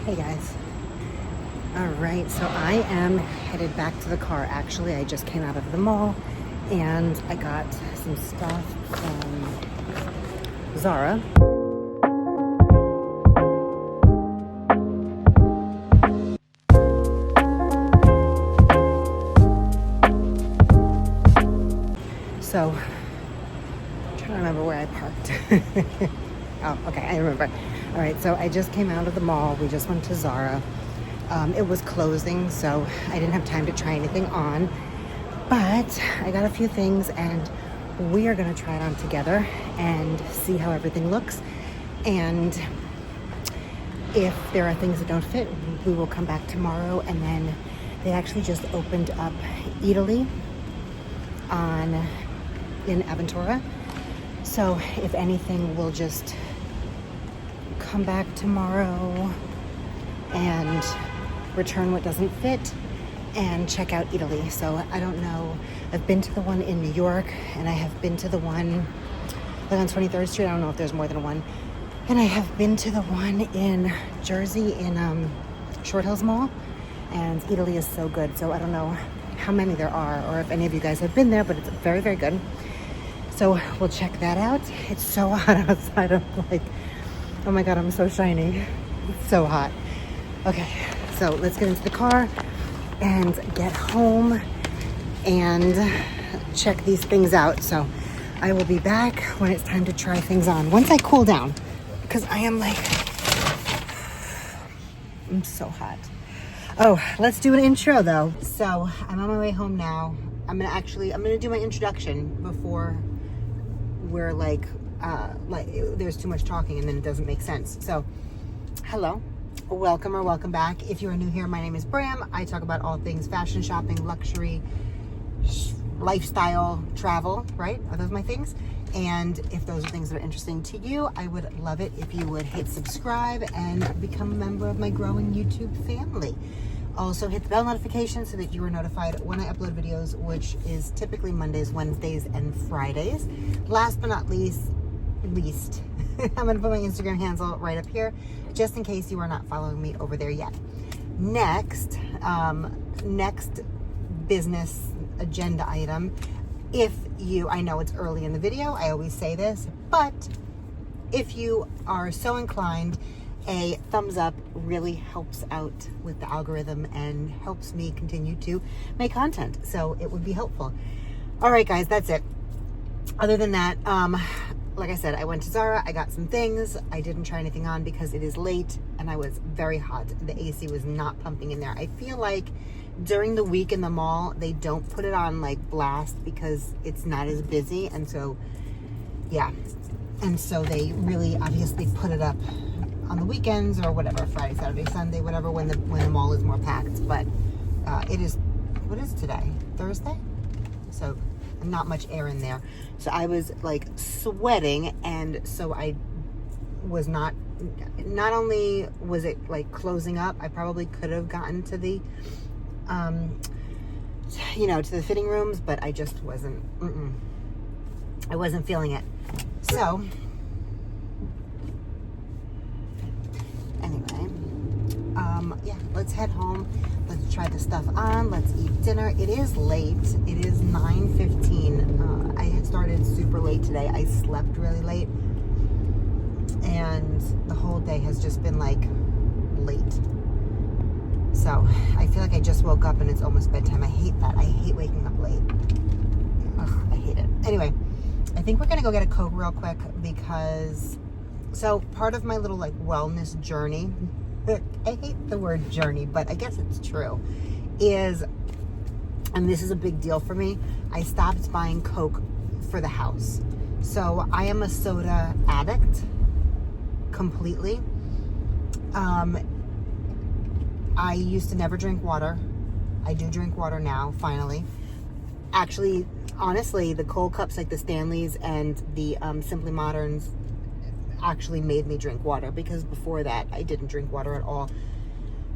Hey guys. All right, so I am headed back to the car. Actually, I just came out of the mall and I got some stuff from Zara. So, I'm trying to remember where I parked. Oh, okay, I remember. All right, so I just came out of the mall. We just went to Zara. It was closing, so I didn't have time to try anything on. But I got a few things, and we are going to try it on together and see how everything looks. And if there are things that don't fit, we will come back tomorrow. And then they actually just opened up Italy in Aventura. So if anything, we'll just come back tomorrow and return what doesn't fit and check out Italy. So I don't know. I've been to the one in New York, and I have been to the one like on 23rd Street. I don't know if there's more than one. And I have been to the one in Jersey in Short Hills Mall, and Italy is so good. So I don't know how many there are or if any of you guys have been there, but it's very, very good. So we'll check that out. It's so hot outside. I'm like, oh my God, I'm so shiny. It's so hot. Okay, so let's get into the car and get home and check these things out. So I will be back when it's time to try things on. Once I cool down, because I am like, I'm so hot. Oh, let's do an intro though. So I'm on my way home now. I'm gonna do my introduction before we're like there's too much talking and then it doesn't make sense. So hello, welcome or welcome back. If you are new here, my name is Bram. I talk about all things fashion, shopping, luxury, lifestyle, travel, right? Are those my things? And if those are things that are interesting to you, I would love it if you would hit subscribe and become a member of my growing YouTube family. Also hit the bell notification so that you are notified when I upload videos, which is typically Mondays, Wednesdays, and Fridays. Last but not least, I'm going to put my Instagram handle right up here, just in case you are not following me over there yet. Next business agenda item. I know it's early in the video, I always say this, but if you are so inclined, a thumbs up really helps out with the algorithm and helps me continue to make content. So it would be helpful. All right, guys, that's it. Other than that, like I said, I went to Zara. I got some things. I didn't try anything on because it is late and I was very hot. The AC was not pumping in there. I feel like during the week in the mall, they don't put it on like blast because it's not as busy. And so, yeah. And so they really obviously put it up on the weekends or whatever, Friday, Saturday, Sunday, whatever, when the mall is more packed. But it is, what is today? Thursday? So not much air in there. So I was like sweating, and so I was not only was it like closing up, I probably could have gotten to the to the fitting rooms, but I just wasn't I wasn't feeling it. So anyway, yeah, let's head home. Let's try the stuff on. Let's eat dinner. It is late. It is 9:15. I had started super late today. I slept really late, and the whole day has just been like late. So I feel like I just woke up and it's almost bedtime. I hate that. I hate waking up late. Ugh, I hate it. Anyway, I think we're gonna go get a Coke real quick because, so part of my little like wellness journey, I hate the word journey, but I guess it's true, is, and this is a big deal for me, I stopped buying Coke for the house. So I am a soda addict completely. I used to never drink water. I do drink water now, finally. Actually, honestly, the cold cups like the Stanleys and the Simply Moderns actually made me drink water, because before that I didn't drink water at all.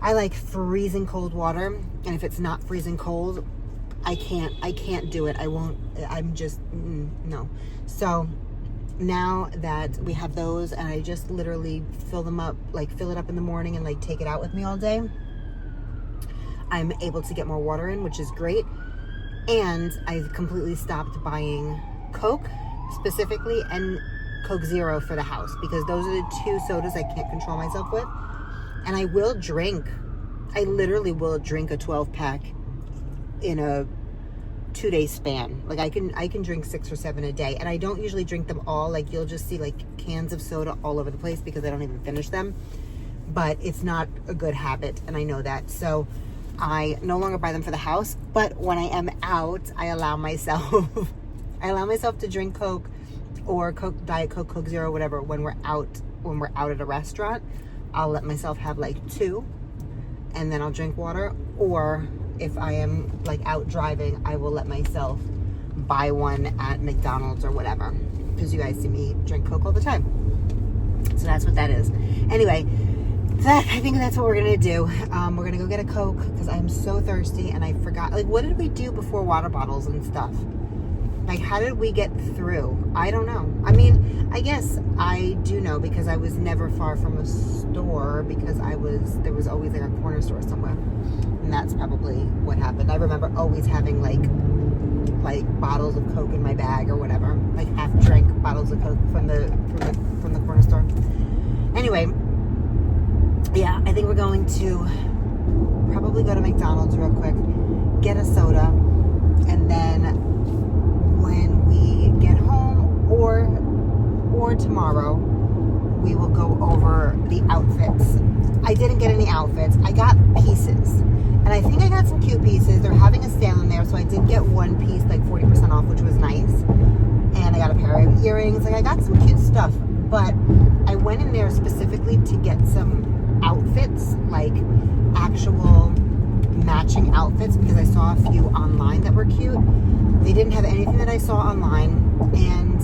I like freezing cold water, and if it's not freezing cold, I can't do it. I won't. I'm just no. So now that we have those and I just literally fill them up, like fill it up in the morning and like take it out with me all day, I'm able to get more water in, which is great. And I completely stopped buying Coke specifically and Coke Zero for the house, because those are the two sodas I can't control myself with. And I literally will drink a 12-pack in a 2-day span. Like I can drink 6 or 7 a day, and I don't usually drink them all. Like you'll just see like cans of soda all over the place because I don't even finish them. But it's not a good habit, and I know that. So I no longer buy them for the house, but when I am out, I allow myself to drink Coke or Coke, Diet Coke, Coke Zero, whatever. When we're out at a restaurant, I'll let myself have like 2, and then I'll drink water. Or if I am like out driving, I will let myself buy one at McDonald's or whatever, because you guys see me drink Coke all the time. So that's what that is. Anyway, I think that's what we're gonna do. We're gonna go get a Coke because I'm so thirsty, and I forgot, like, what did we do before water bottles and stuff? Like, how did we get through? I don't know. I mean, I guess I do know, because I was never far from a store, because there was always like a corner store somewhere. And that's probably what happened. I remember always having like bottles of Coke in my bag or whatever, like half drank bottles of Coke from the corner store. Anyway, yeah, I think we're going to probably go to McDonald's real quick, get a soda, and then when we get home or tomorrow, we will go over the outfits. I didn't get any outfits. I got pieces. And I think I got some cute pieces. They're having a sale in there, so I did get one piece like 40% off, which was nice. And I got a pair of earrings. Like, I got some cute stuff. But I went in there specifically to get some outfits, like actual matching outfits, because I saw a few online that were cute. They didn't have anything that I saw online. And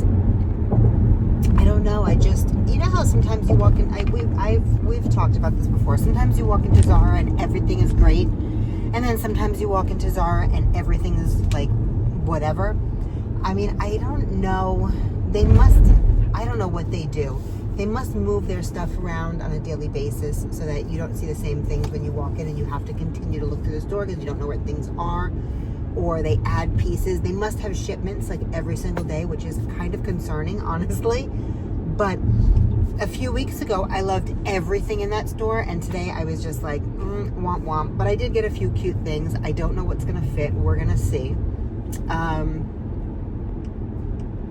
I don't know, I just, you know how sometimes you walk in, we've talked about this before, sometimes you walk into Zara and everything is great, and then sometimes you walk into Zara and everything is like whatever. I mean, I don't know, I don't know what they do. They must move their stuff around on a daily basis so that you don't see the same things when you walk in, and you have to continue to look through the store because you don't know where things are. Or they add pieces. They must have shipments like every single day, which is kind of concerning, honestly. But a few weeks ago, I loved everything in that store, and today I was just like, womp womp. But I did get a few cute things. I don't know what's gonna fit. We're gonna see.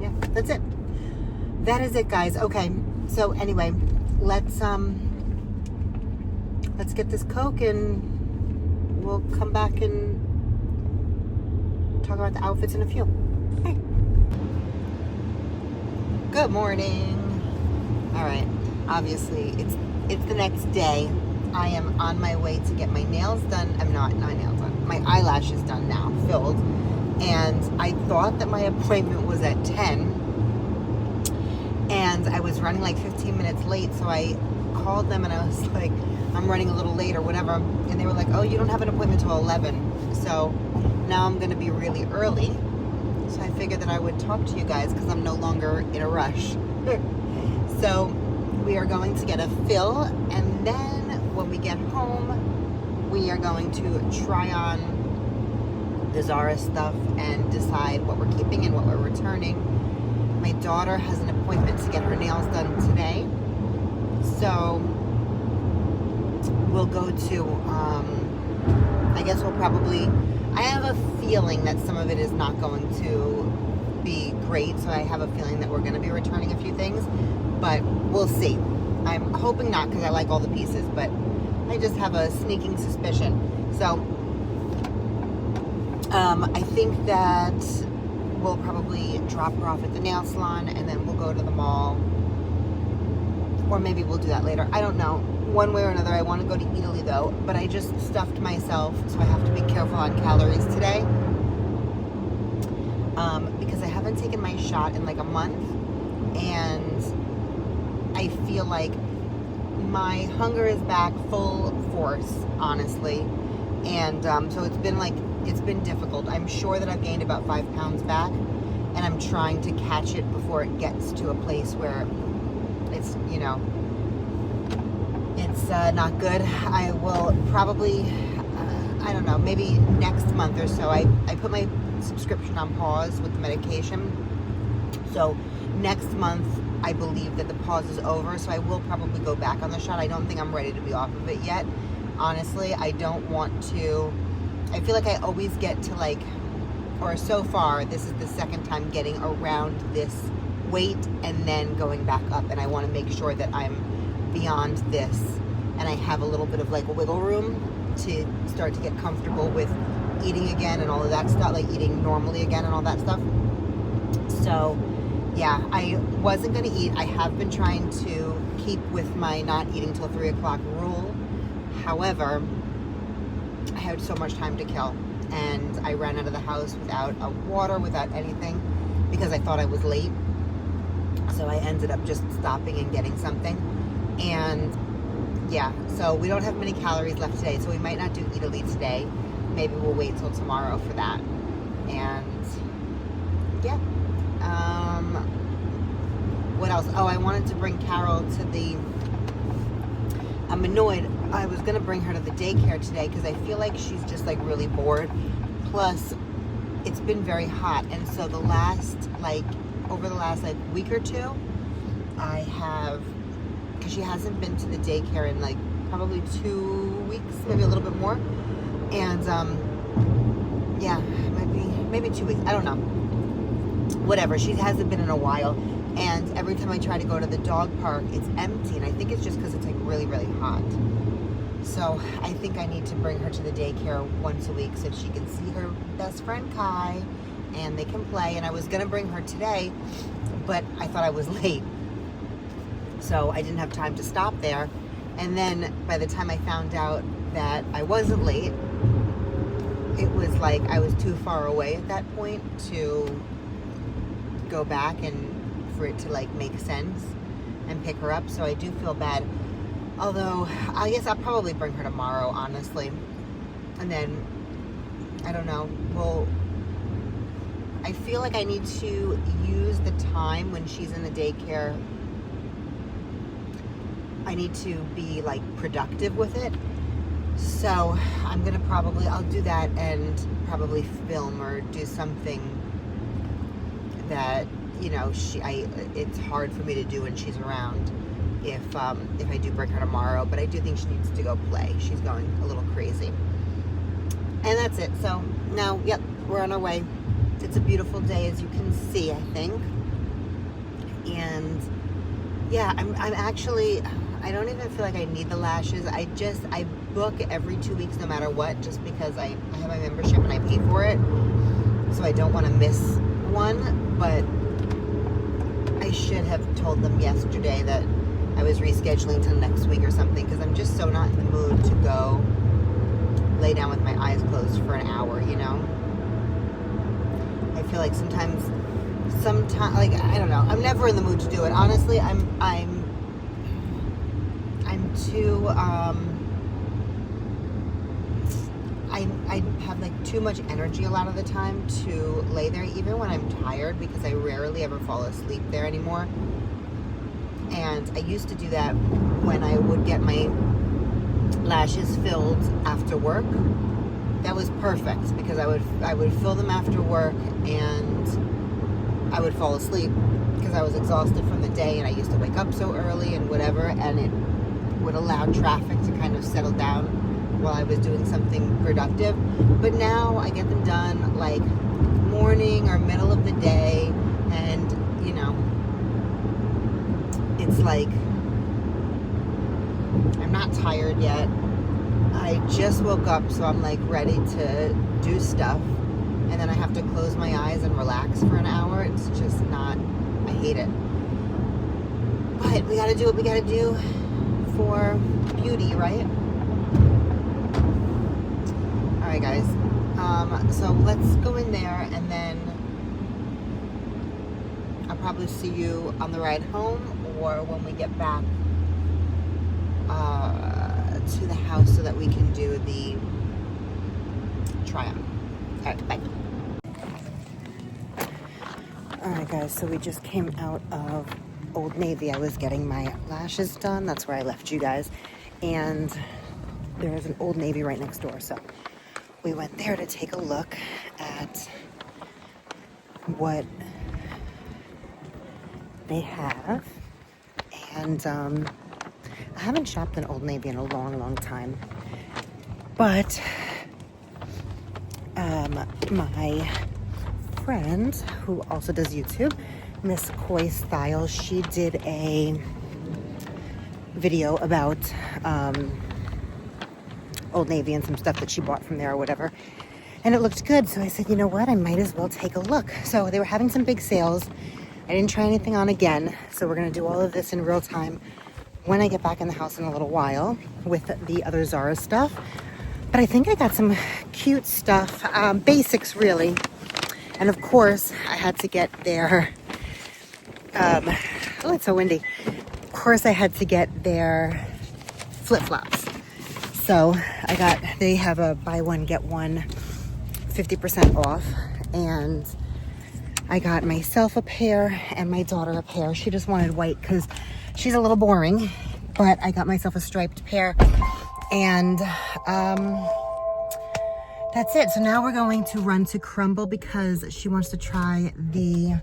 Yeah, that's it. That is it, guys. Okay. So anyway, let's get this Coke, and we'll come back and talk about the outfits in a few. Okay. Good morning. All right. Obviously, it's the next day. I am on my way to get my nails done. I'm not my nails done. My eyelashes done now, filled. And I thought that my appointment was at 10. And I was running like 15 minutes late, so I called them and I was like, I'm running a little late or whatever. And they were like, oh, you don't have an appointment till 11. So now I'm going to be really early. So I figured that I would talk to you guys because I'm no longer in a rush. So we are going to get a fill, and then when we get home, we are going to try on the Zara stuff and decide what we're keeping and what we're returning. My daughter has an appointment to get her nails done today. So we'll go to, I guess we'll probably, I have a feeling that some of it is not going to be great. So I have a feeling that we're going to be returning a few things, but we'll see. I'm hoping not, because I like all the pieces, but I just have a sneaking suspicion. So I think that we'll probably drop her off at the nail salon, and then we'll go to the mall, or maybe we'll do that later. I don't know. One way or another, I want to go to Italy though, but I just stuffed myself, so I have to be careful on calories today, because I haven't taken my shot in like a month, and I feel like my hunger is back full force, honestly, and so it's been difficult. I'm sure that I've gained about 5 pounds back, and I'm trying to catch it before it gets to a place where it's, you know, it's not good. I will probably, I don't know, maybe next month or so. I put my subscription on pause with the medication. So next month, I believe that the pause is over. So I will probably go back on the shot. I don't think I'm ready to be off of it yet. Honestly, I don't want to. I feel like I always get to like, or so far, this is the second time getting around this weight and then going back up. And I want to make sure that I'm beyond this and I have a little bit of like a wiggle room to start to get comfortable with eating again and all of that stuff, like eating normally again and all that stuff. So yeah, I wasn't going to eat. I have been trying to keep with my not eating till 3 o'clock rule. However, I had so much time to kill and I ran out of the house without a water, without anything, because I thought I was late. So I ended up just stopping and getting something. And yeah, so we don't have many calories left today, so we might not do idyl today. Maybe we'll wait till tomorrow for that. And yeah. What else? Oh, I wanted to bring Carol to the, I'm annoyed. I was going to bring her to the daycare today because I feel like she's just like really bored. Plus, it's been very hot. And so the last, like, over the last like week or two, I have, because she hasn't been to the daycare in like probably 2 weeks, maybe a little bit more. And yeah, maybe 2 weeks. I don't know. Whatever. She hasn't been in a while. And every time I try to go to the dog park, it's empty. And I think it's just because it's like really, really hot. So I think I need to bring her to the daycare once a week so she can see her best friend Kai and they can play. And I was going to bring her today, but I thought I was late. So I didn't have time to stop there. And then by the time I found out that I wasn't late, it was like I was too far away at that point to go back and for it to like make sense and pick her up. So I do feel bad. Although I guess I'll probably bring her tomorrow, honestly. And then I don't know. Well, I feel like I need to use the time when she's in the daycare. I need to be like productive with it. So I'm gonna probably, I'll do that and probably film or do something that, you know, it's hard for me to do when she's around if I do bring her tomorrow. But I do think she needs to go play. She's going a little crazy. And that's it. So now, yep, we're on our way. It's a beautiful day, as you can see, I think. And yeah, I'm actually, I don't even feel like I need the lashes. I book every 2 weeks no matter what, just because I have my membership and I pay for it. So I don't want to miss one. But I should have told them yesterday that I was rescheduling till next week or something, because I'm just so not in the mood to go lay down with my eyes closed for an hour, you know? I feel like sometimes, like, I don't know, I'm never in the mood to do it. Honestly, I'm too, I have like too much energy a lot of the time to lay there, even when I'm tired, because I rarely ever fall asleep there anymore. And I used to do that when I would get my lashes filled after work. That was perfect, because I would fill them after work and I would fall asleep because I was exhausted from the day, and I used to wake up so early and whatever, and it would allow traffic to kind of settle down while I was doing something productive. But now I get them done like morning or middle of the day, and you know, it's like I'm not tired yet. I just woke up, so I'm like ready to do stuff, and then I have to close my eyes and relax for an hour. It's just not, I hate it. But we gotta do what we gotta do for beauty, right? Alright guys, so let's go in there, and then I'll probably see you on the ride home or when we get back to the house so that we can do the try on. Alright, bye. Alright guys, so we just came out of Old Navy. I was getting my lashes done. That's where I left you guys. And there is an Old Navy right next door. So we went there to take a look at what they have. And I haven't shopped in Old Navy in a long, long time. But my friend who also does YouTube, Miss Koi Style, she did a video about Old Navy and some stuff that she bought from there or whatever, and it looked good. So I said, you know what, I might as well take a look. So they were having some big sales. I didn't try anything on again, so we're gonna do all of this in real time when I get back in the house in a little while with the other Zara stuff. But I think I got some cute stuff, basics really. And of course, I had to get their, oh, it's so windy. Of course, I had to get their flip-flops. So they have a buy one, get one 50% off. And I got myself a pair and my daughter a pair. She just wanted white because she's a little boring. But I got myself a striped pair. And that's it. So now we're going to run to Crumble because she wants to try the,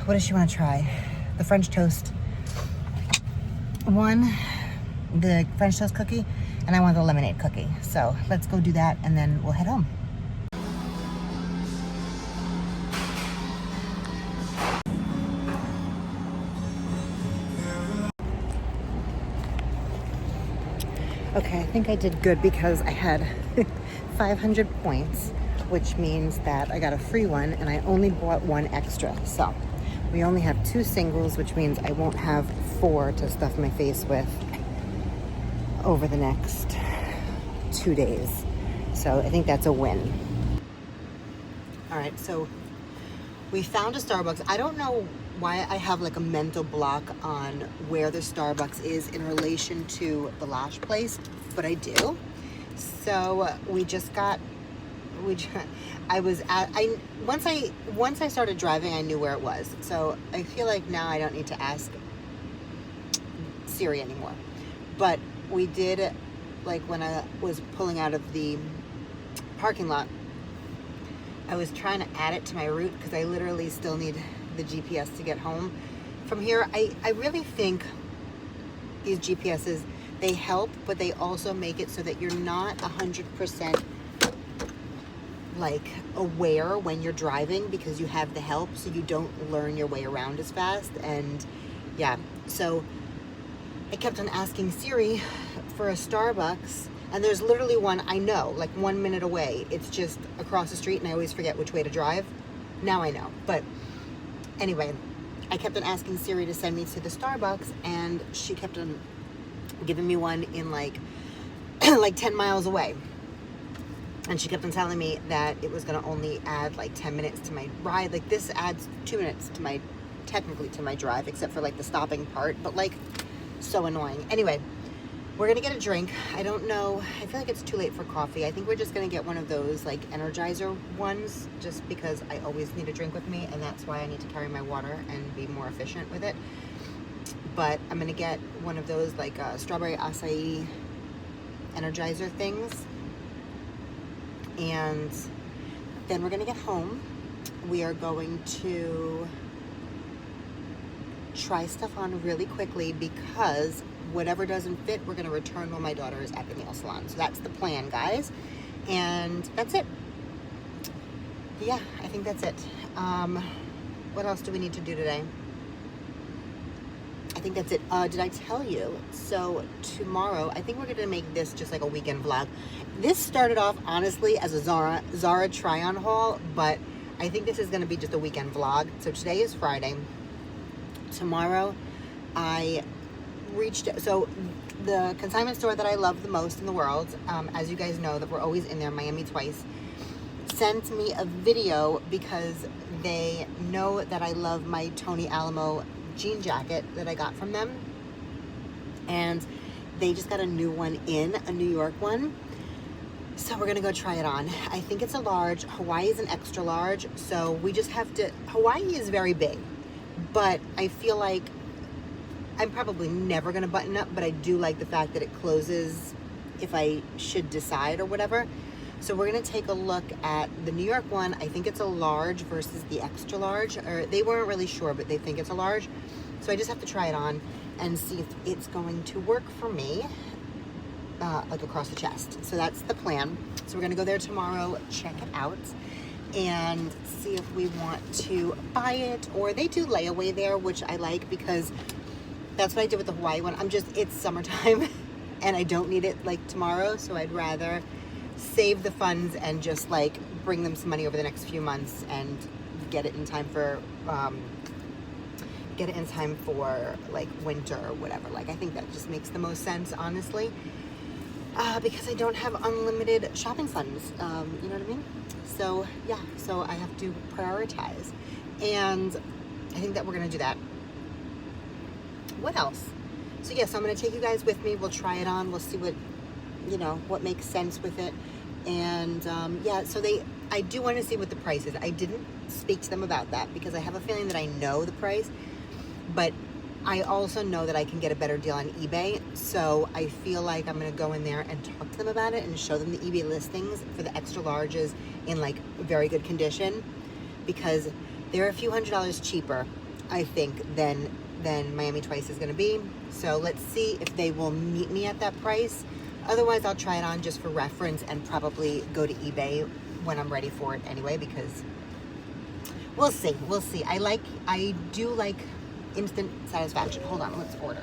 what does she want to try? The French toast one, the French toast cookie, and I want the lemonade cookie. So let's go do that and then we'll head home. Okay, I think I did good because I had 500 points, which means that I got a free one and I only bought one extra. So we only have 2 singles, which means I won't have 4 to stuff my face with over the next 2 days. So I think that's a win. All right, so we found a Starbucks. I don't know why I have like a mental block on where the Starbucks is in relation to the lash place, but I do. So once I started driving, I knew where it was. So I feel like now I don't need to ask Siri anymore. But we did, like when I was pulling out of the parking lot, I was trying to add it to my route because I literally still need the GPS to get home from here. I really think these GPSs, they help, but they also make it so that you're not 100% like aware when you're driving because you have the help, so you don't learn your way around as fast. And yeah, so I kept on asking Siri for a Starbucks, and there's literally one I know, like 1 minute away. It's just across the street and I always forget which way to drive. Now I know. But anyway, I kept on asking Siri to send me to the Starbucks, and she kept on giving me one in like 10 miles away. And she kept on telling me that it was going to only add like 10 minutes to my ride. Like this adds 2 minutes to my, technically to my drive, except for like the stopping part, but like so annoying. Anyway, we're going to get a drink. I don't know. I feel like it's too late for coffee. I think we're just going to get one of those like Energizer ones, just because I always need a drink with me, and that's why I need to carry my water and be more efficient with it. But I'm going to get one of those like strawberry acai Energizer things. And then we're going to get home. We are going to try stuff on really quickly because whatever doesn't fit, we're going to return while my daughter is at the nail salon. So that's the plan, guys. And that's it. Yeah, I think that's it. What else do we need to do today? I think that's it. Did I tell you? So tomorrow, I think we're going to make this just like a weekend vlog. This started off, honestly, as a Zara try-on haul, but I think this is going to be just a weekend vlog. So today is Friday. Tomorrow, so the consignment store that I love the most in the world, as you guys know that we're always in there, Miami Twice, sent me a video because they know that I love my Tony Alamo jean jacket that I got from them, and they just got a new one in, a New York one, So we're gonna go try it on. I think it's a large. Hawaii is an extra large, so we just have to, Hawaii is very big, but I feel like I'm probably never gonna button up, but I do like the fact that it closes if I should decide or whatever. So we're gonna take a look at the New York one. I think it's a large versus the extra large, or they weren't really sure, but they think it's a large. So I just have to try it on and see if it's going to work for me, like across the chest. So that's the plan. So we're gonna go there tomorrow, check it out, and see if we want to buy it, or they do layaway there, which I like because that's what I did with the Hawaii one. It's summertime and I don't need it like tomorrow, so I'd rather save the funds and just like bring them some money over the next few months and get it in time for like winter or whatever. Like, I think that just makes the most sense, honestly, because I don't have unlimited shopping funds, you know what I mean? So yeah, so I have to prioritize, and I think that we're gonna do that. What else? So yes, I'm gonna take you guys with me. We'll try it on. We'll see what, you know, what makes sense with it. And yeah, so I do want to see what the price is. I didn't speak to them about that because I have a feeling that I know the price, but I also know that I can get a better deal on eBay. So I feel like I'm gonna go in there and talk to them about it and show them the eBay listings for the extra larges in like very good condition, because they're a few $100s cheaper, I think, than Miami Twice is gonna be. So let's see if they will meet me at that price. Otherwise, I'll try it on just for reference and probably go to eBay when I'm ready for it anyway, because we'll see. We'll see. I do like instant satisfaction. Hold on, let's order.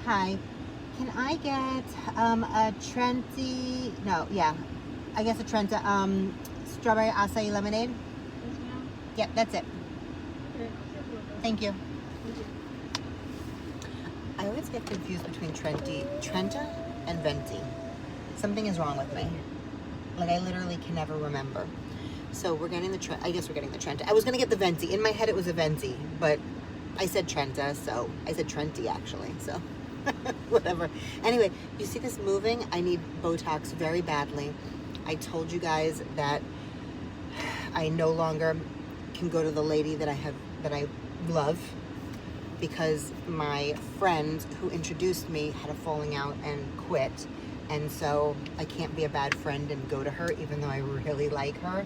Hi. Can I get a Trenti, no, yeah, I guess a Trenta strawberry acai lemonade? Yep, that's it. Thank you. I always get confused between Trenta and Venti. Something is wrong with me. Like, I literally can never remember. So we're getting the I guess we're getting the Trenta. I was gonna get the Venti. In my head it was a Venti, but I said Trenta, so I said Trenti actually, so whatever. Anyway, you see this moving? I need Botox very badly. I told you guys that I no longer can go to the lady that I love, because my friend who introduced me had a falling out and quit, and so I can't be a bad friend and go to her even though I really like her.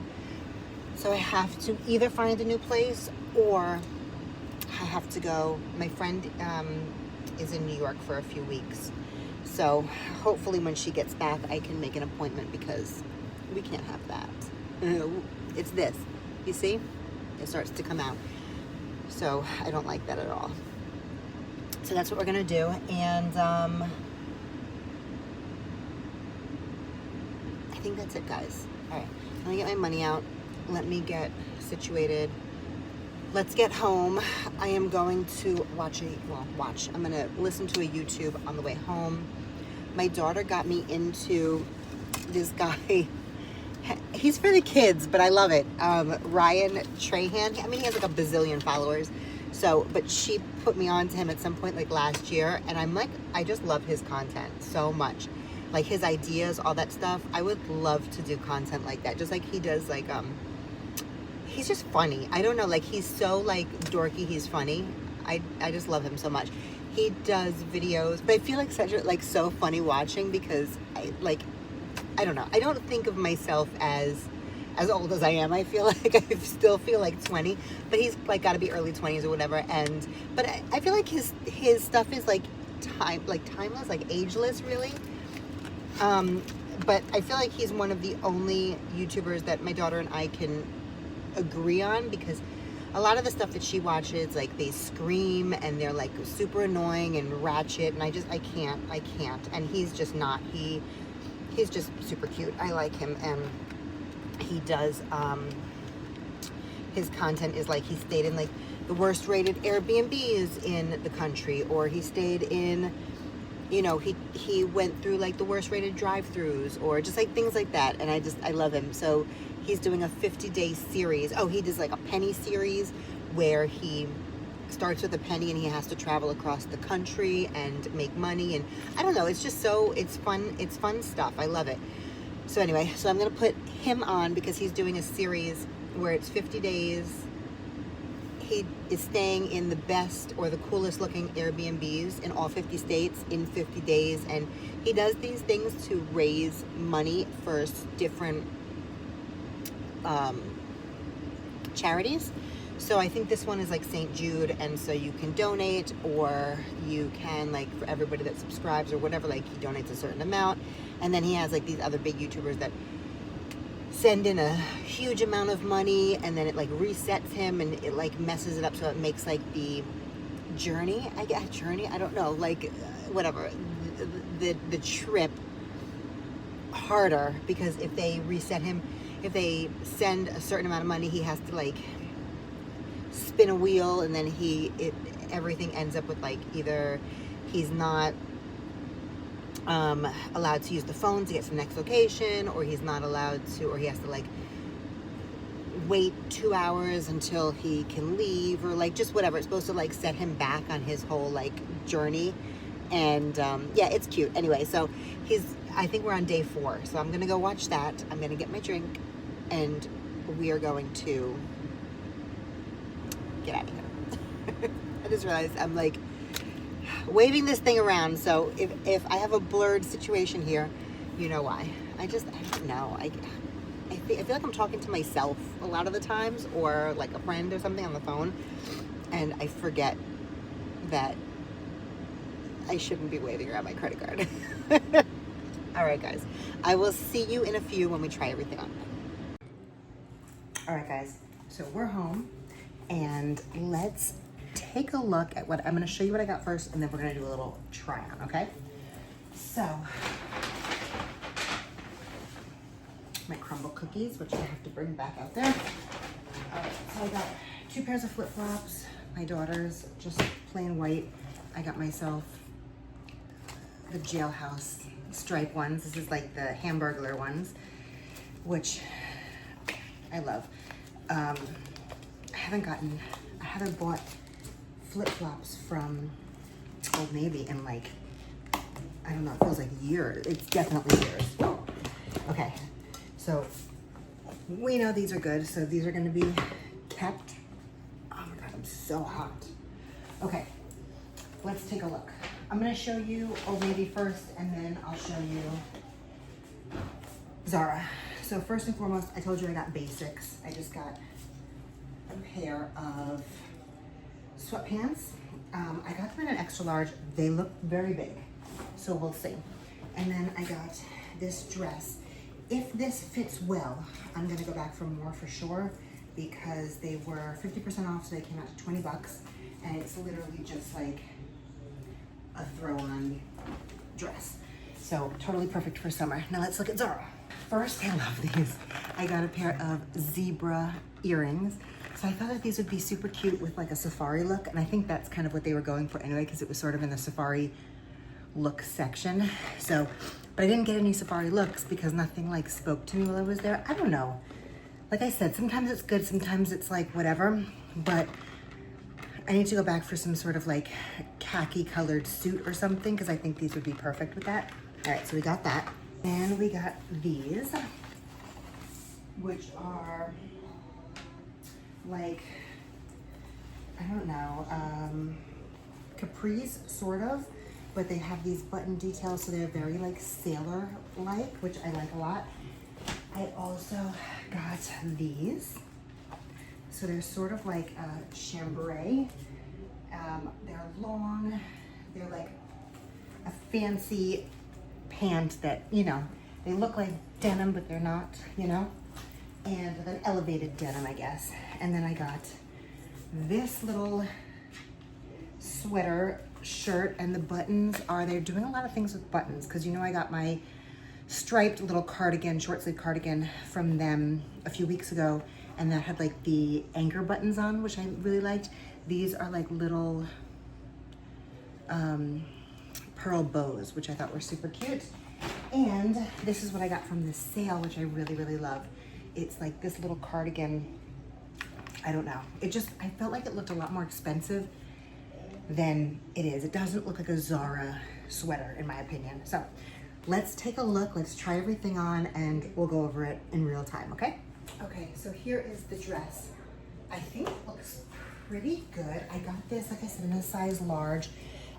So I have to either find a new place, or I have to go. My friend is in New York for a few weeks, so hopefully when she gets back I can make an appointment, because we can't have that. It's this, you see, it starts to come out. So I don't like that at all. So that's what we're gonna do. And I think that's it, guys. All right, let me get my money out. Let me get situated. Let's get home. I am going to I'm gonna listen to a YouTube on the way home. My daughter got me into this guy. He's for the kids, but I love it. Ryan Trahan. I mean, he has like a bazillion followers. So, but she put me on to him at some point like last year, and I'm like, I just love his content so much. Like his ideas, all that stuff. I would love to do content like that. Just like he does, like, he's just funny. I don't know, like he's so like dorky, he's funny. I just love him so much. He does videos, but I feel like so funny watching, because I don't know. I don't think of myself as old as I am. I feel like I still feel like 20, but he's like got to be early 20s or whatever. But I feel like his stuff is like timeless, like ageless, really. But I feel like he's one of the only YouTubers that my daughter and I can agree on, because a lot of the stuff that she watches, like they scream and they're like super annoying and ratchet, and I can't. And he's just not. He's just super cute. I like him, and he does, his content is like he stayed in like the worst rated Airbnbs in the country, or he stayed in, you know, he went through like the worst rated drive-thrus, or just like things like that, and I love him. So he's doing a 50-day series. Oh, he does like a penny series where he starts with a penny and he has to travel across the country and make money, and I don't know, it's just so, it's fun stuff. I love it. So anyway, so I'm gonna put him on because he's doing a series where it's 50 days. He is staying in the best or the coolest looking Airbnbs in all 50 states in 50 days, and he does these things to raise money for different charities. So I think this one is like St. Jude, and so you can donate, or you can, like, for everybody that subscribes or whatever, like, he donates a certain amount, and then he has like these other big YouTubers that send in a huge amount of money, and then it like resets him and it like messes it up, so it makes like the journey, I don't know, like whatever, the trip harder, because if they reset him, if they send a certain amount of money, he has to like spin a wheel, and then everything ends up with like either he's not allowed to use the phone to get to the next location, or he's not allowed to, or he has to like wait 2 hours until he can leave, or like just whatever. It's supposed to like set him back on his whole like journey. And yeah, it's cute. Anyway, so I think we're on day 4, so I'm gonna go watch that. I'm gonna get my drink, and we are going to get out of here. I just realized I'm like waving this thing around, so if I have a blurred situation here, you know why. I don't know. I feel like I'm talking to myself a lot of the times, or like a friend or something on the phone, and I forget that I shouldn't be waving around my credit card. All right, guys. I will see you in a few when we try everything on. All right, guys. So we're home, and let's take a look at what I'm going to show you what I got first, and then we're going to do a little try on, okay? So, my crumble cookies, which I have to bring back out there. All right, so I got 2 pairs of flip-flops, my daughter's, just plain white. I got myself the jailhouse stripe ones. This is like the Hamburglar ones, which I love. I haven't bought flip-flops from Old Navy in like, I don't know, it feels like years. It's definitely years. Okay, so we know these are good, so these are going to be kept. Oh my god, I'm so hot. Okay, let's take a look. I'm going to show you Old Navy first, and then I'll show you Zara. So first and foremost, I told you I got basics. I just got a pair of sweatpants. I got them in an extra large. They look very big, so we'll see. And then I got this dress. If this fits well, I'm gonna go back for more for sure, because they were 50% off, so they came out to 20 bucks, and it's literally just like a throw-on dress. So totally perfect for summer. Now let's look at Zara. First, I love these. I got a pair of zebra earrings. So I thought that these would be super cute with like a safari look, and I think that's kind of what they were going for anyway, because it was sort of in the safari look section. So, but I didn't get any safari looks because nothing like spoke to me while I was there. I don't know. Like I said, sometimes it's good, sometimes it's like whatever, but I need to go back for some sort of like khaki colored suit or something, because I think these would be perfect with that. All right, so we got that. And we got these, which are like, I don't know, capris sort of, but they have these button details, so they're very like sailor-like, which I like a lot. I also got these. So they're sort of like a chambray. They're long, they're like a fancy pant that, you know, they look like denim, but they're not, you know? And then elevated denim, I guess. And then I got this little sweater shirt, and the buttons they're doing a lot of things with buttons, because you know I got my striped little cardigan, short sleeve cardigan from them a few weeks ago, and that had like the anchor buttons on, which I really liked. These are like little pearl bows, which I thought were super cute. And this is what I got from this sale, which I really, really love. It's like this little cardigan I don't know. I felt like it looked a lot more expensive than it is. It doesn't look like a Zara sweater, in my opinion. So let's take a look. Let's try everything on and we'll go over it in real time, okay? Okay, so here is the dress. I think it looks pretty good. I got this, like I said, in a size large.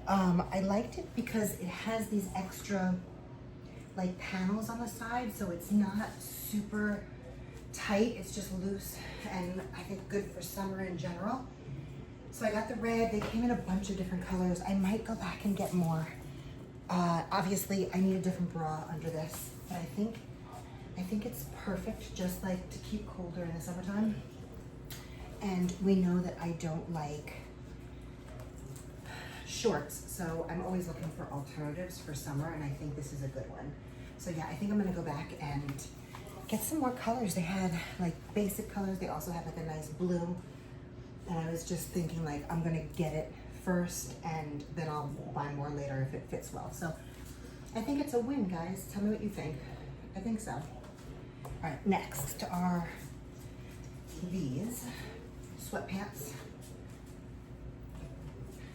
I liked it because it has these extra like panels on the side, so it's not super tight. It's just loose and I think good for summer in general. So I got the red. They came in a bunch of different colors. I might go back and get more. Obviously, I need a different bra under this, but I think it's perfect, just like to keep colder in the summertime. And we know that I don't like shorts, so I'm always looking for alternatives for summer, and I think this is a good one. So yeah, I think I'm gonna go back and get some more colors. They had like basic colors. They also had like a nice blue, and I was just thinking like I'm gonna get it first and then I'll buy more later if it fits well. So I think it's a win, guys. Tell me what you think. I think so. All right, next are these sweatpants.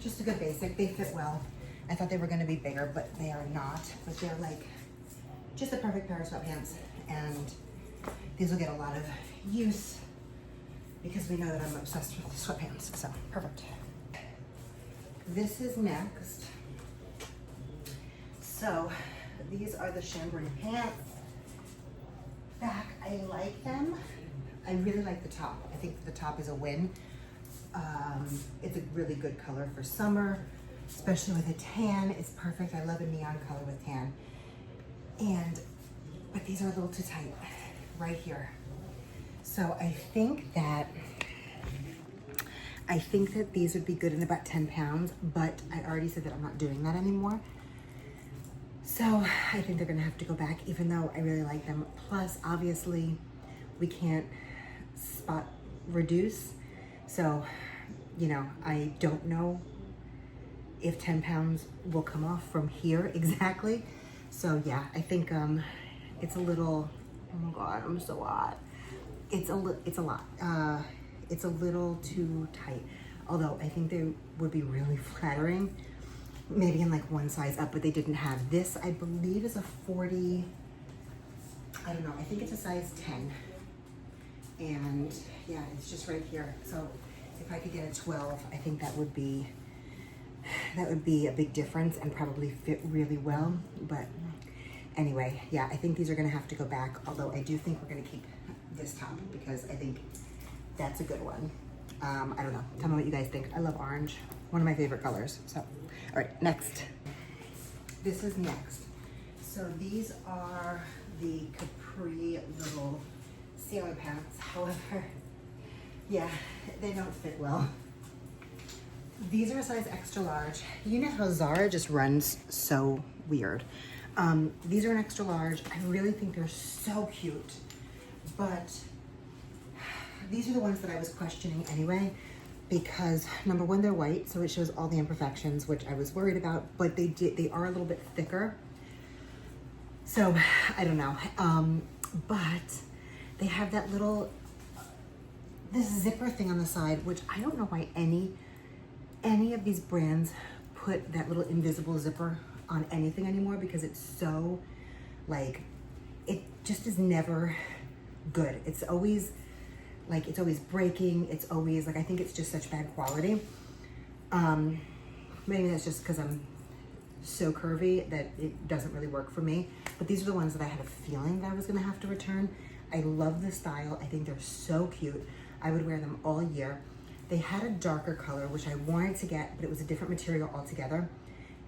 Just a good basic. They fit well. I thought they were going to be bigger, but they are not. But they're like just a perfect pair of sweatpants, and these will get a lot of use because we know that I'm obsessed with sweatpants. So perfect. This is next. So these are the chambray pants. Back, I like them. I really like the top. I think the top is a win. It's a really good color for summer, especially with a tan. It's perfect. I love a neon color with tan. But these are a little too tight right here. So I think that these would be good in about 10 pounds, but I already said that I'm not doing that anymore. So I think they're gonna have to go back, even though I really like them. Plus, obviously, we can't spot reduce. So, you know, I don't know if 10 pounds will come off from here exactly. So yeah, I think it's a little, oh my God, I'm so hot. It's a lot. It's a little too tight. Although I think they would be really flattering, maybe in like one size up, but they didn't have this. I believe is a 40, I don't know, I think it's a size 10. And yeah, it's just right here. So if I could get a 12, I think that would be a big difference and probably fit really well. But anyway, yeah, I think these are gonna have to go back, although I do think we're gonna keep this top because I think that's a good one. I don't know, tell me what you guys think. I love orange, one of my favorite colors. So, all right, next. This is next. So these are the capri little sailor pants. However, yeah, they don't fit well. These are a size extra large. You know how Zara just runs so weird. These are an extra large. I really think they're so cute, but these are the ones that I was questioning anyway, because number one, they're white, so it shows all the imperfections, which I was worried about, but they are a little bit thicker. So I don't know, but they have that little, this zipper thing on the side, which I don't know why any of these brands put that little invisible zipper on anything anymore, because it's so, like, it just is never good. It's always like, it's always breaking. It's always like, I think it's just such bad quality. Maybe that's just because I'm so curvy that it doesn't really work for me. But these are the ones that I had a feeling that I was gonna have to return. I love the style. I think they're so cute. I would wear them all year. They had a darker color, which I wanted to get, but it was a different material altogether.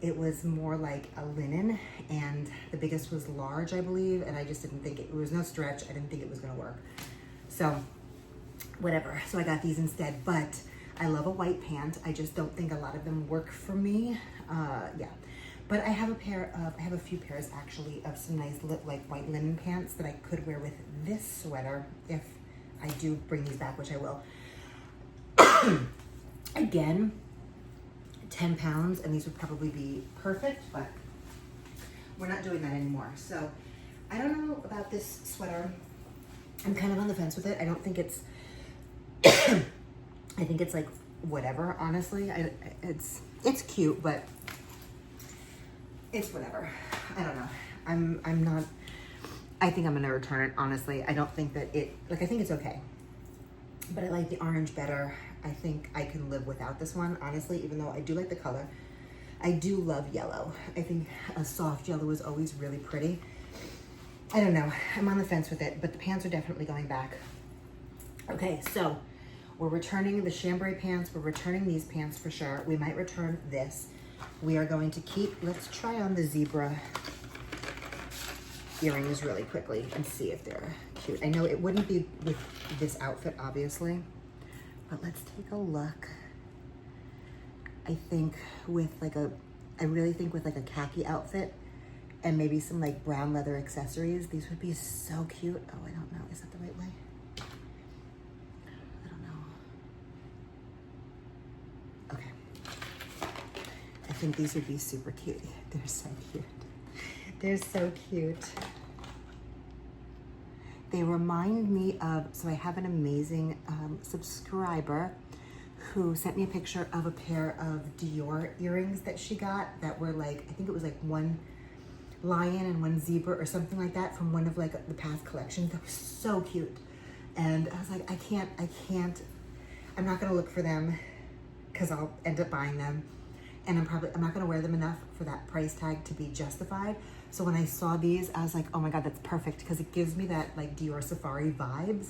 It was more like a linen, and the biggest was large, I believe, and I just didn't think it was no stretch. I didn't think it was gonna work. So, whatever. So I got these instead, but I love a white pant. I just don't think a lot of them work for me. Yeah. But I have a few pairs actually of some nice like white linen pants that I could wear with this sweater if I do bring these back, which I will. Again, 10 pounds, and these would probably be perfect, but we're not doing that anymore. So I don't know about this sweater. I'm kind of on the fence with it. I don't think it's I think it's like whatever, honestly. It's cute, but it's whatever. I don't know. I'm not, I think I'm gonna return it, honestly. I don't think that I think it's okay. But I like the orange better. I think I can live without this one, honestly, even though I do like the color. I do love yellow. I think a soft yellow is always really pretty. I don't know, I'm on the fence with it, but the pants are definitely going back. Okay, so we're returning the chambray pants. We're returning these pants for sure. We might return this. We are going to keep, let's try on the zebra earrings really quickly and see if they're cute. I know it wouldn't be with this outfit, obviously, but let's take a look. I think with like I really think with like a khaki outfit and maybe some like brown leather accessories, these would be so cute. Oh, I don't know, is that the right way? I don't know. Okay. I think these would be super cute. They're so cute. They're so cute. They remind me of, so I have an amazing subscriber who sent me a picture of a pair of Dior earrings that she got that were like, I think it was like one lion and one zebra or something like that from one of like the past collections. That was so cute. And I was like, I can't, I'm not gonna look for them because I'll end up buying them. And I'm not gonna wear them enough for that price tag to be justified. So when I saw these, I was like, oh my God, that's perfect, because it gives me that like Dior Safari vibes,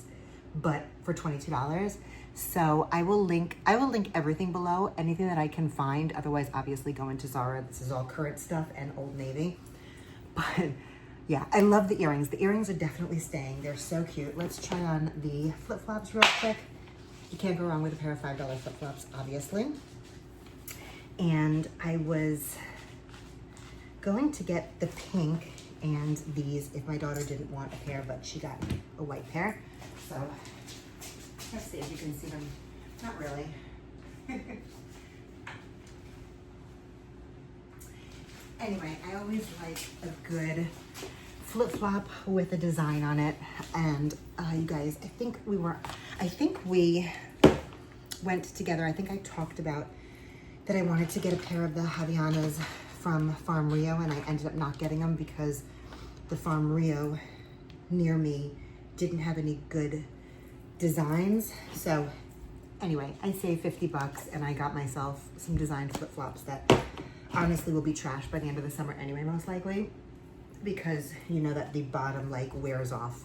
but for $22. So I will link everything below, anything that I can find. Otherwise, obviously go into Zara. This is all current stuff and Old Navy. But yeah, I love the earrings. The earrings are definitely staying. They're so cute. Let's try on the flip-flops real quick. You can't go wrong with a pair of $5 flip-flops, obviously. And I was going to get the pink and these if my daughter didn't want a pair, but she got a white pair. So let's see if you can see them. Not really. Anyway, I always like a good flip-flop with a design on it. And you guys, I think we went together. I think I talked about that I wanted to get a pair of the Havaianas from Farm Rio, and I ended up not getting them because the Farm Rio near me didn't have any good designs. So anyway, I saved 50 bucks and I got myself some designed flip-flops that honestly will be trashed by the end of the summer anyway, most likely, because you know that the bottom like wears off,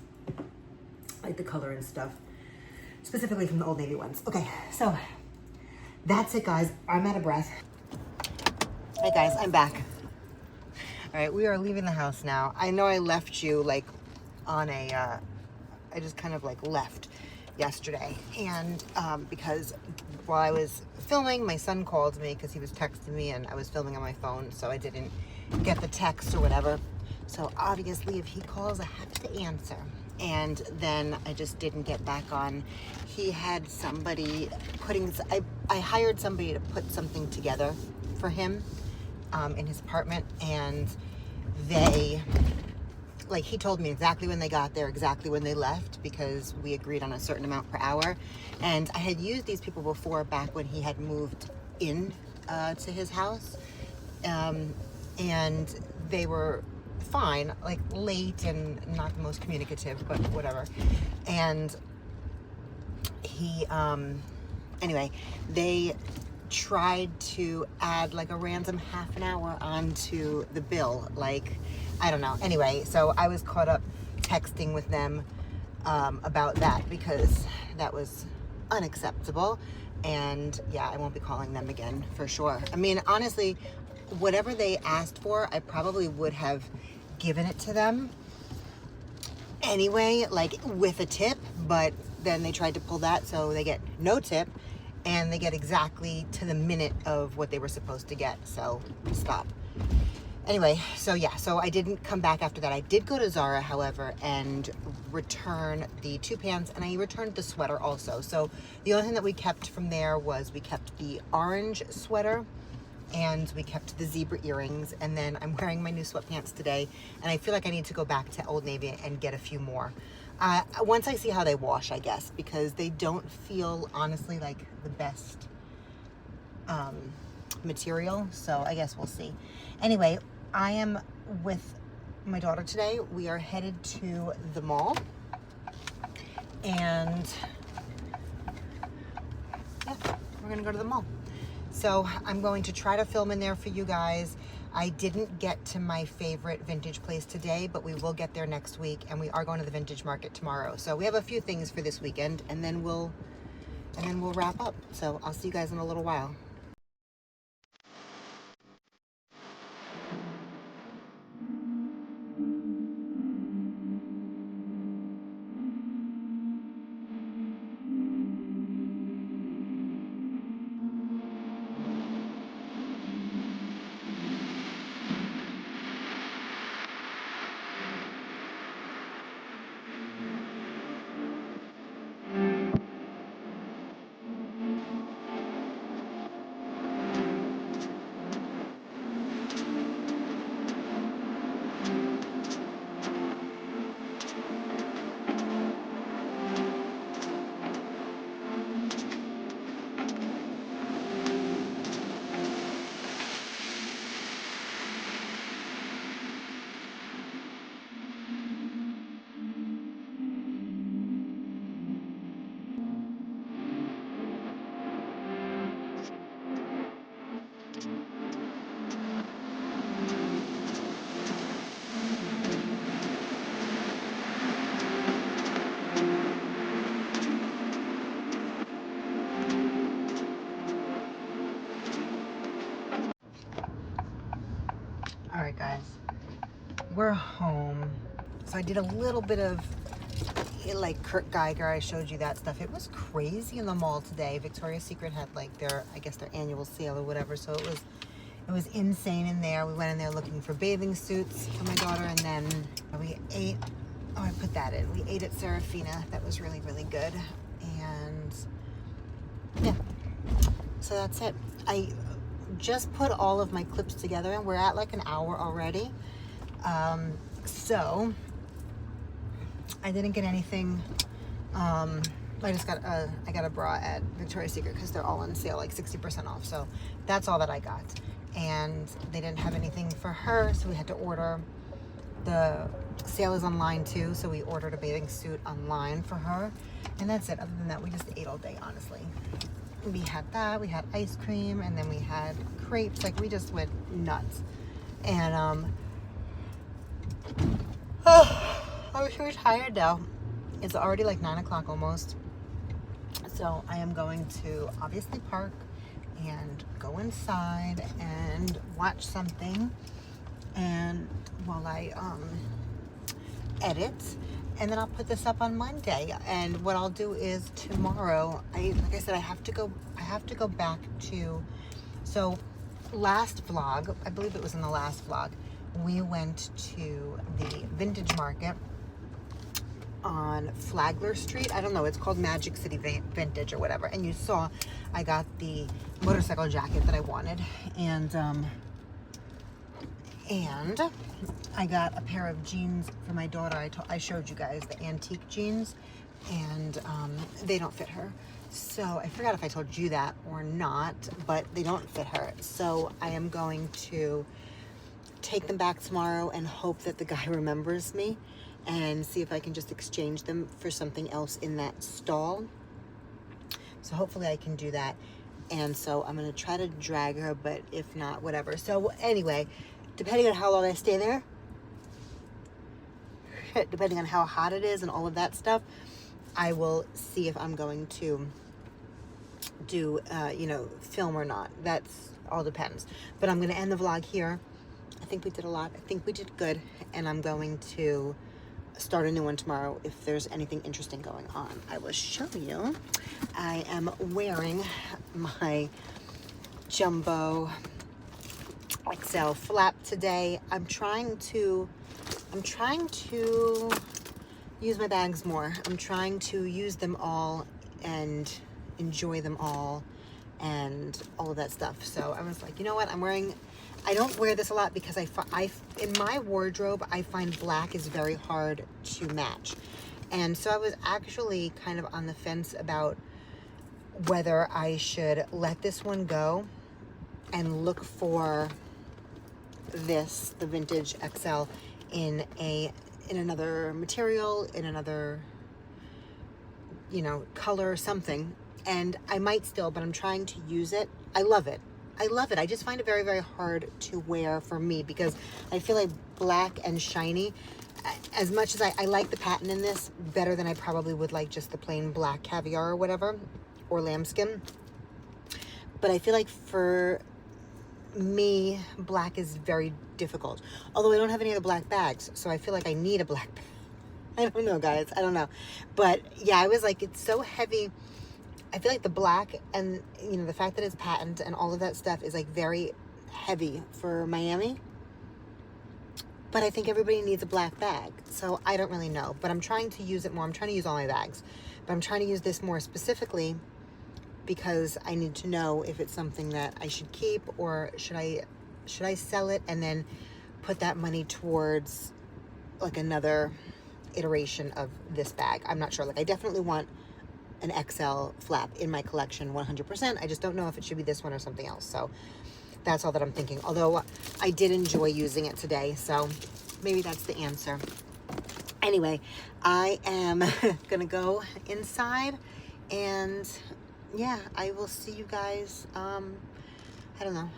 like the color and stuff, specifically from the Old Navy ones. Okay, so that's it, guys. I'm out of breath. Hey guys, I'm back. All right, we are leaving the house now. I know I left you like on a, I just kind of like left yesterday, and because while I was filming, my son called me because he was texting me and I was filming on my phone, so I didn't get the text or whatever. So obviously if he calls, I have to answer. And then I just didn't get back on. He had somebody I hired somebody to put something together for him in his apartment, and they, like, he told me exactly when they got there, exactly when they left, because we agreed on a certain amount per hour. And I had used these people before, back when he had moved in to his house, and they were fine, like late and not the most communicative, but whatever. And he, anyway, they tried to add like a random half an hour onto the bill. Like, I don't know. Anyway, so I was caught up texting with them about that, because that was unacceptable. And yeah, I won't be calling them again for sure. I mean, honestly, whatever they asked for, I probably would have given it to them anyway, like with a tip, but then they tried to pull that, so they get no tip and they get exactly to the minute of what they were supposed to get. So stop. Anyway, so yeah, so I didn't come back after that. I did go to Zara, however, and return the 2 pants, and I returned the sweater also. So the only thing that we kept from there was we kept the orange sweater and we kept the zebra earrings, and then I'm wearing my new sweatpants today, and I feel like I need to go back to Old Navy and get a few more. Once I see how they wash, I guess, because they don't feel, honestly, like the best material, so I guess we'll see. Anyway, I am with my daughter today. We are headed to the mall, and yeah, we're gonna go to the mall. So I'm going to try to film in there for you guys. I didn't get to my favorite vintage place today, but we will get there next week, and we are going to the vintage market tomorrow. So we have a few things for this weekend, and then we'll wrap up. So I'll see you guys in a little while. All right, guys, we're home. So I did a little bit of like Kurt Geiger. I showed you that stuff. It was crazy in the mall today. Victoria's Secret had like I guess their annual sale or whatever. So it was insane in there. We went in there looking for bathing suits for my daughter, and then we ate. Oh, I put that in. We ate at Serafina. That was really, really good. And yeah, so that's it. I just put all of my clips together, and we're at like an hour already. So I didn't get anything. I got a bra at Victoria's Secret because they're all on sale, like 60% off. So that's all that I got. And they didn't have anything for her, so we had to order. The sale is online too, so we ordered a bathing suit online for her. And that's it. Other than that, we just ate all day, honestly. We had that, we had ice cream, and then we had crepes. Like, we just went nuts. And I'm sure tired now. It's already like 9 o'clock almost. So I am going to obviously park and go inside and watch something, and while I edit, and then I'll put this up on Monday. And what I'll do is tomorrow, like I said, I have to go back to, so last vlog, I believe it was in the last vlog, we went to the vintage market on Flagler Street. I don't know, it's called Magic City Vintage or whatever. And you saw I got the motorcycle jacket that I wanted, and I got a pair of jeans for my daughter. I showed you guys the antique jeans, and they don't fit her. So I forgot if I told you that or not, but they don't fit her. So I am going to take them back tomorrow and hope that the guy remembers me, and see if I can just exchange them for something else in that stall. So hopefully I can do that. And so I'm going to try to drag her, but if not, whatever. So anyway, depending on how long I stay there, depending on how hot it is and all of that stuff, I will see if I'm going to do, film or not. That's all depends. But I'm going to end the vlog here. I think we did a lot. I think we did good. And I'm going to start a new one tomorrow if there's anything interesting going on. I will show you. I am wearing my jumbo XL flap today. I'm trying to use my bags more. I'm trying to use them all and enjoy them all and all of that stuff. So I was like, you know what, I don't wear this a lot because in my wardrobe, I find black is very hard to match. And so I was actually kind of on the fence about whether I should let this one go and look for this, the vintage XL, in another material, in another, you know, color or something. And I might still, but I'm trying to use it. I love it. I love it. I just find it very, very hard to wear for me because I feel like black and shiny, as much as I like the pattern in this better than I probably would like just the plain black caviar or whatever, or lambskin. But I feel like for me, black is very difficult. Although I don't have any other black bags, so I feel like I need a black bag. I don't know, guys. I don't know. But yeah, I was like, it's so heavy. I feel like the black and, you know, the fact that it's patent and all of that stuff is like very heavy for Miami. But I think everybody needs a black bag. So I don't really know. But I'm trying to use it more. I'm trying to use all my bags. But I'm trying to use this more specifically because I need to know if it's something that I should keep, or should I sell it and then put that money towards like another iteration of this bag. I'm not sure. Like, I definitely want an XL flap in my collection 100%. I just don't know if it should be this one or something else. So that's all that I'm thinking. Although I did enjoy using it today, so maybe that's the answer. Anyway, I am gonna go inside, and yeah, I will see you guys. I don't know.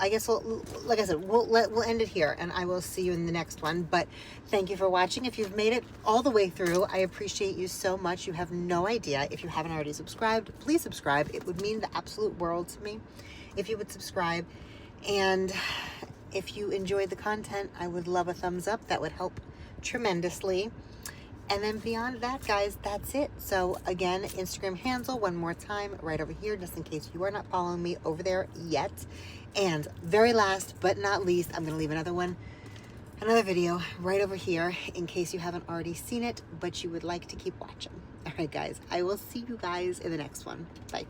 I guess like I said, we'll end it here, and I will see you in the next one. But thank you for watching. If you've made it all the way through, I appreciate you so much. You have no idea. If you haven't already subscribed, please subscribe. It would mean the absolute world to me if you would subscribe. And if you enjoyed the content, I would love a thumbs up. That would help tremendously. And then beyond that, guys, that's it. So again, Instagram handle one more time right over here, just in case you are not following me over there yet. And very last but not least, I'm gonna leave another video right over here in case you haven't already seen it, but you would like to keep watching. All right, guys, I will see you guys in the next one. Bye.